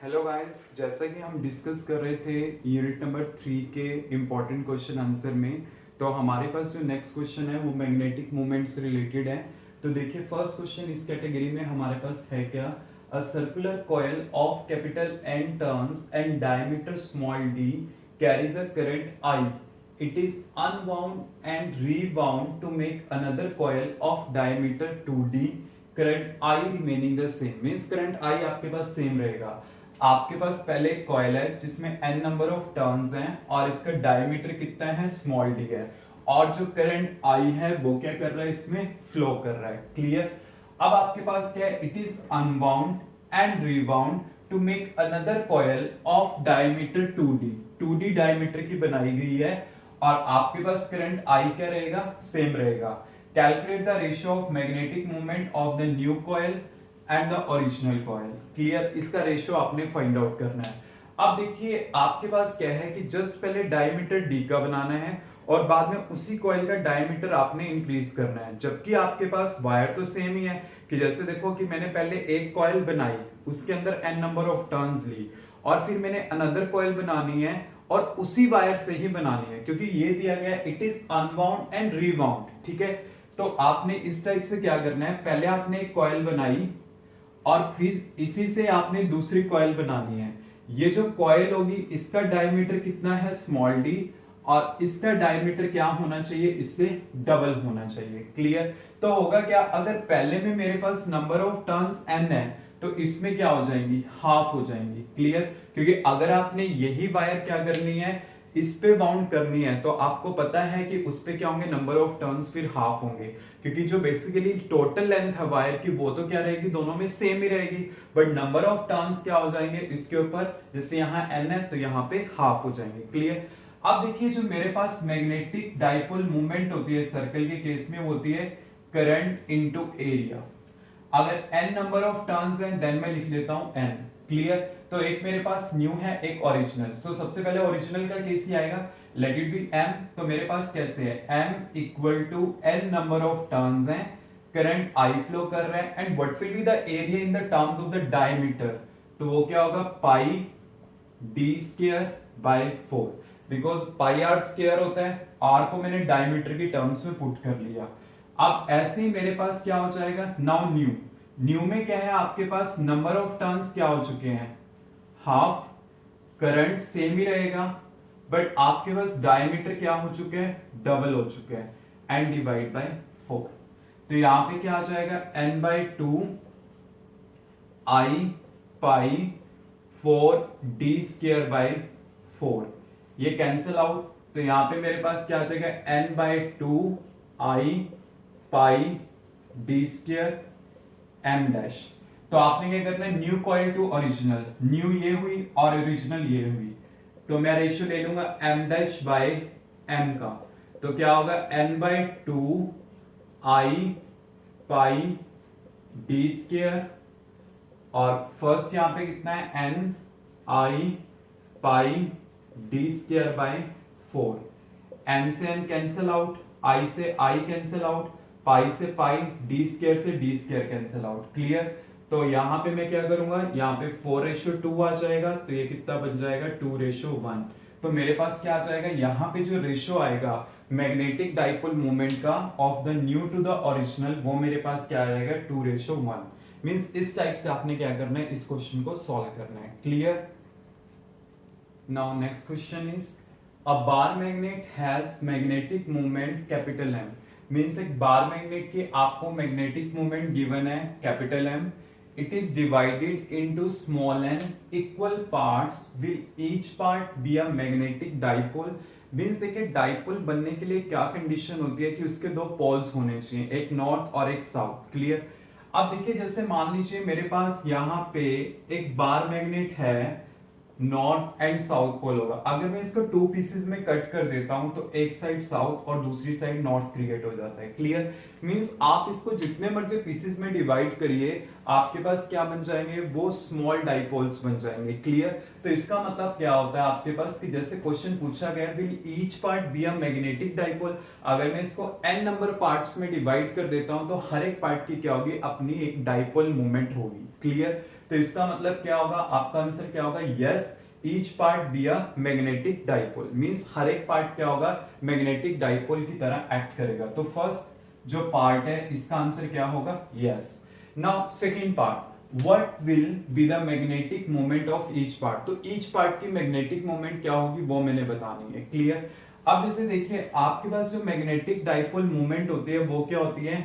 Hello guys, जैसा कि हम डिस्कस कर रहे थे यूनिट नंबर 3 के इम्पॉर्टेंट क्वेश्चन आंसर में, तो हमारे पास जो नेक्स्ट क्वेश्चन है वो मैग्नेटिक मूवमेंट से रिलेटेड है। तो देखिए, फर्स्ट क्वेश्चन इस कैटेगरी में हमारे पास है क्या। A circular coil of capital N turns and diameter small d carries a current I. It is unwound and rewound to make another coil of diameter 2d. Current I remaining the same, means current I आपके पास same रहेगा। आपके पास पहले एक coil है जिसमें n number of turns हैं और इसका डायमीटर कितना है, स्मॉल d है, और जो करंट I है वो क्या कर रहा है, इसमें फ्लो कर रहा है। क्लियर। अब आपके पास क्या है, it is unbound and rebound to make another coil of diameter 2d। 2d diameter की बनाई गई है और आपके पास करंट I क्या रहेगा, सेम रहेगा। Calculate the ratio of magnetic movement of the new coil and the original coil. Clear, इसका रेशियो आपने फाइंड आउट करना है। अब देखिए, आपके पास क्या है कि जस्ट पहले डायमीटर डी का बनाना है और बाद में उसी कॉइल का डायमीटर आपने इंक्रीज करना है, जबकि आपके पास वायर तो सेम ही है। कि जैसे देखो कि मैंने पहले एक कॉइल बनाई, उसके अंदर n नंबर ऑफ टर्न्स ली, और फिर मैंने अनदर कॉइल बनानी है और उसी वायर से ही बनानी है, क्योंकि ये दिया गया है it is unbound and rebound. ठीक है, तो आपने इस टाइप से क्या करना है, पहले आपने एक कॉइल बनाई और फिर इसी से आपने दूसरी कॉइल बनानी है। ये जो कॉइल होगी इसका डायमीटर कितना है, स्मॉल डी, और इसका डायमीटर क्या होना चाहिए, इससे डबल होना चाहिए। क्लियर। तो होगा क्या, अगर पहले में मेरे पास नंबर ऑफ टर्न्स n है तो इसमें क्या हो जाएंगी, हाफ हो जाएंगी। क्लियर, क्योंकि अगर आपने यही वायर क्या करनी है, इस पे बाउंड करनी है, तो आपको पता है कि उस पे क्या होंगे, नंबर ऑफ टर्न्स फिर हाफ होंगे, क्योंकि जो बेसिकली टोटल लेंथ है वायर की वो तो क्या रहेगी, दोनों में सेम ही रहेगी, बट नंबर ऑफ टर्न्स क्या हो जाएंगे इसके ऊपर, जैसे यहाँ n है तो यहाँ पे हाफ हो जाएंगे। क्लियर। अब देखिए, जो मेरे पास मैग्नेटिक डाइपोल मूवमेंट होती है सर्कल के केस में, वो होती है करंट इनटू एरिया। अगर n नंबर ऑफ टर्न्स हैं देन मैं लिख लेता हूं n। क्लियर। तो एक मेरे पास न्यू है, एक ओरिजिनल। सो सबसे पहले ओरिजिनल का केस ही आएगा, लेट इट बी m। तो मेरे पास कैसे है, m equal to n number of turns हैं, करंट I फ्लो कर रहा है, and what will be the area in the terms of the diameter. तो वो क्या होगा, pi d square by 4, because pi r square होता है, r को मैंने डायमीटर की टर्म्स में पुट कर लिया। अब ऐसे ही मेरे पास क्या हो जाएगा, नाउ न्यू। न्यू में क्या है, आपके पास नंबर ऑफ टर्न्स क्या हो चुके हैं, हाफ, करंट सेम ही रहेगा, बट आपके पास डायमीटर क्या हो चुके हैं, डबल हो चुके हैं, एंड डिवाइड बाय 4। तो यहां पे क्या आ जाएगा, n by 2 I pi 4 d square by 4, ये कैंसिल आउट। तो यहां पे मेरे पास क्या आ जाएगा, n by 2 I pi d square m dash. तो आपने क्या करना है, new coil to original, new ये हुई और ओरिजिनल ये हुई, तो मैं रेशियो ले लूंगा एम डैश बाय एम का। तो क्या होगा, n by 2 I pi d square, और फर्स्ट यहां पे कितना है, n I pi d square by 4। n से n कैंसिल आउट, i से i कैंसिल आउट, पाई से पाई, डी स्क्वायर से D square cancel out. Clear. तो यहां पे मैं क्या करूंगा, यहां पे 4:2 आ जाएगा, तो ये कितना बन जाएगा, 2:1। तो मेरे पास क्या आ जाएगा, यहां पे जो रेशियो आएगा मैग्नेटिक डाइपोल मूवमेंट का of the new to the original, वो मेरे पास क्या आ जाएगा, 2:1। मींस इस टाइप से आपने क्या करना है, इस क्वेश्चन को सॉल्व करना है। Clear. Now next question is, a bar magnet has magnetic movement capital M। Means एक बार मैग्नेट की आपको मैग्नेटिक मूवमेंट गिवन है capital M। It is divided into small n equal parts, will each part be a magnetic dipole. Means देखिए, dipole बनने के लिए क्या condition होती है कि उसके दो पोल्स होने चाहिए, एक नॉर्थ और एक साउथ। क्लियर। अब देखिए, जैसे मान लीजिए मेरे पास यहाँ पे एक बार मैग्नेट है, नॉर्थ एंड साउथ पोल होगा। अगर मैं इसको 2 पीसेस में कट कर देता हूं तो एक साइड साउथ और दूसरी साइड नॉर्थ क्रिएट हो जाता है। क्लियर। मींस आप इसको जितने मर्जी पीसेस में डिवाइड करिए, आपके पास क्या बन जाएंगे, वो स्मॉल डाइपोल्स बन जाएंगे। क्लियर। तो इसका मतलब क्या होता है आपके पास, कि जैसे क्वेश्चन पूछा गया, will each part be a magnetic dipole. अगर मैं इसको n नंबर पार्ट्स में डिवाइड कर देता हूं तो हर एक पार्ट की क्या होगी, अपनी एक डाइपोल मूवमेंट होगी। क्लियर। तो इसका मतलब क्या होगा, आपका आंसर क्या होगा, yes each part be a magnetic dipole, means हर एक पार्ट क्या होगा, मैग्नेटिक डाइपोल की तरह एक्ट करेगा। तो फर्स्ट जो पार्ट है इसका आंसर क्या होगा, yes. Now second part, what will be the magnetic moment of each part, तो ईच पार्ट की मैग्नेटिक मोमेंट क्या होगी वो मैंने बतानी है, क्लियर। अब जैसे देखिए आपके पास जो मैग्नेटिक डाइपोल मोमेंट होती है वो क्या होती है,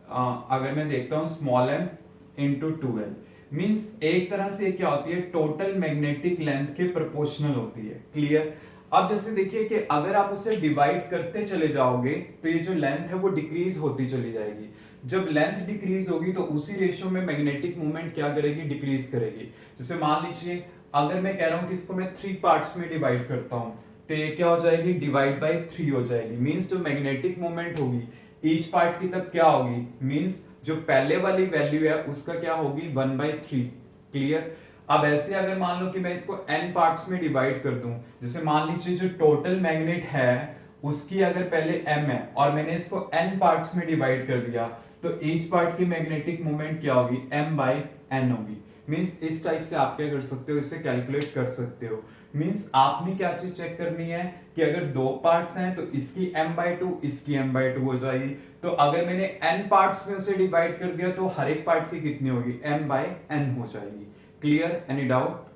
अगर मैं देखता हूं small m into 2l, means एक तरह से क्या होती है, टोटल मैग्नेटिक लेंथ के प्रोपोर्शनल होती है, क्लियर। अब जैसे देखिए कि अगर आप उसे डिवाइड करते चले जाओगे तो ये जो लेंथ है वो डिक्रीज होती चली जाएगी। जब लेंथ डिक्रीज होगी तो उसी रेशियो में मैग्नेटिक मूवमेंट क्या करेगी, डिक्रीज करेगी। जैसे मान लीजिए अगर मैं कह रहा हूं कि इसको मैं 3 पार्ट्स में डिवाइड करता हूं तो ये क्या हो जाएगी, डिवाइड बाय 3 हो जाएगी, मींस जो मैग्नेटिक मूवमेंट होगी ईच पार्ट की तब क्या होगी, मींस जो पहले वाली वैल्यू है उसका क्या होगी 1/3, क्लियर। अब ऐसे अगर मान लो कि मैं इसको n पार्ट्स में डिवाइड कर दूं, जैसे मान लीजिए जो टोटल मैग्नेट है उसकी अगर पहले m है और मैंने इसको n पार्ट्स में डिवाइड कर दिया तो ईच पार्ट की मैग्नेटिक मोमेंट क्या होगी, m/n होगी। मींस इस टाइप से आप क्या कर सकते हो, इसे कैलकुलेट कर सकते हो। मींस आपने क्या चीज चेक करनी है कि अगर 2 पार्ट्स हैं तो इसकी m/2 इसकी m/2 हो जाएगी। तो अगर मैंने n पार्ट्स में उसे डिवाइड कर दिया तो हर एक पार्ट की कितनी होगी, m/n हो जाएगी, क्लियर, एनी डाउट।